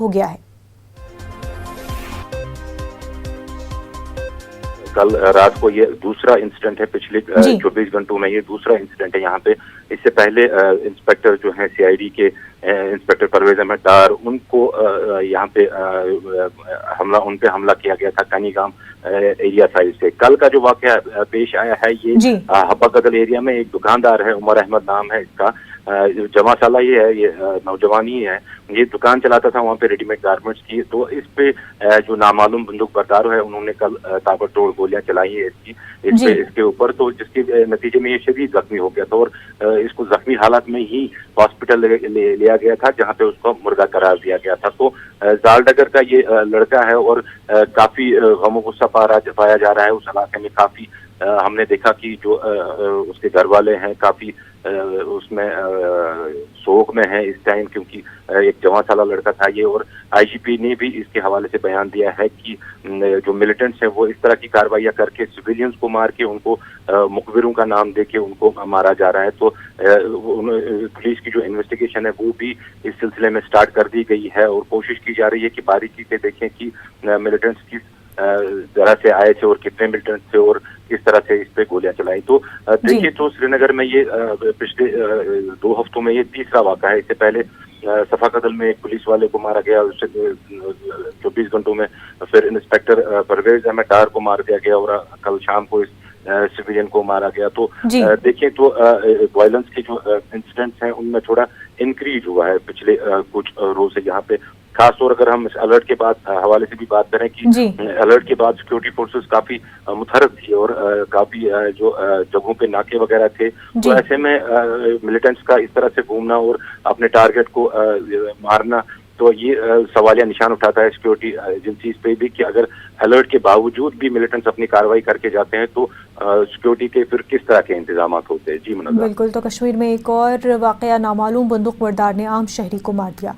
ہو گیا ہے۔ کل رات کو یہ دوسرا انسیڈنٹ ہے، پچھلے 24 گھنٹوں میں یہ دوسرا انسیڈنٹ ہے یہاں پہ۔ اس سے پہلے انسپیکٹر جو ہیں سی آئی ڈی کے انسپیکٹر پرویز احمد ڈار، ان کو یہاں پہ حملہ کیا گیا تھا کانی گام ایریا سائڈ سے۔ کل کا جو واقعہ پیش آیا ہے یہ حبہ قدل ایریا میں ایک دکاندار ہے، عمر احمد نام ہے اس کا، جمع سالہ یہ ہے، یہ نوجوان ہی ہے، یہ دکان چلاتا تھا وہاں پہ ریڈی میڈ گارمنٹس کی۔ تو اس پہ جو نامعلوم بندوق بردار ہے انہوں نے کل تابڑ توڑ گولیاں چلائی ہیں اس کے اوپر، تو جس کے نتیجے میں یہ شدید زخمی ہو گیا تھا اور اس کو زخمی حالت میں ہی ہاسپٹل لیا گیا تھا جہاں پہ اس کو مردہ قرار دیا گیا تھا۔ تو زال ڈگر کا یہ لڑکا ہے اور کافی غم و غصہ پایا جا رہا ہے اس علاقے میں۔ کافی ہم نے دیکھا کہ جو اس کے گھر والے ہیں کافی اس میں سوگ میں ہیں اس ٹائم، کیونکہ ایک جوان سالہ لڑکا تھا یہ۔ اور آئی جی پی نے بھی اس کے حوالے سے بیان دیا ہے کہ جو ملیٹنٹس ہیں وہ اس طرح کی کارروائیاں کر کے سویلینز کو مار کے ان کو مخبروں کا نام دے کے ان کو مارا جا رہا ہے۔ تو پولیس کی جو انویسٹیگیشن ہے وہ بھی اس سلسلے میں سٹارٹ کر دی گئی ہے اور کوشش کی جا رہی ہے کہ باریکی سے دیکھیں کہ ملیٹنٹس کس طرح سے آئے تھے اور کتنے ملیٹنٹس تھے اور کس طرح سے اس پہ گولیاں چلائی۔ تو دیکھیے تو سری نگر میں یہ پچھلے 2 ہفتوں میں یہ تیسرا واقعہ ہے۔ اس سے پہلے صفا قدل میں ایک پولیس والے کو مارا گیا، اس سے 24 گھنٹوں میں پھر انسپیکٹر پرویز احمد ڈار کو مار دیا گیا اور کل شام کو اس سویلین کو مارا گیا۔ تو دیکھیں تو وائلنس کے جو انسیڈنٹس ہیں ان میں تھوڑا انکریز ہوا ہے پچھلے کچھ روز سے یہاں پہ، خاص طور اگر ہم اس الرٹ کے بعد حوالے سے بھی بات کریں کہ الرٹ کے بعد سیکورٹی فورسز کافی متحرک تھی اور کافی جو جگہوں پہ ناکے وغیرہ تھے، تو ایسے میں ملیٹنٹس کا اس طرح سے گھومنا اور اپنے ٹارگٹ کو مارنا، تو یہ سوالیہ نشان اٹھاتا ہے سیکورٹی ایجنسیز پہ بھی کہ اگر الرٹ کے باوجود بھی ملیٹنٹس اپنی کارروائی کر کے جاتے ہیں تو سیکورٹی کے پھر کس طرح کے انتظامات ہوتے ہیں۔ جی منظر۔ بالکل، تو کشمیر میں ایک اور واقعہ، نامعلوم بندوق بردار نے عام شہری کو مار دیا۔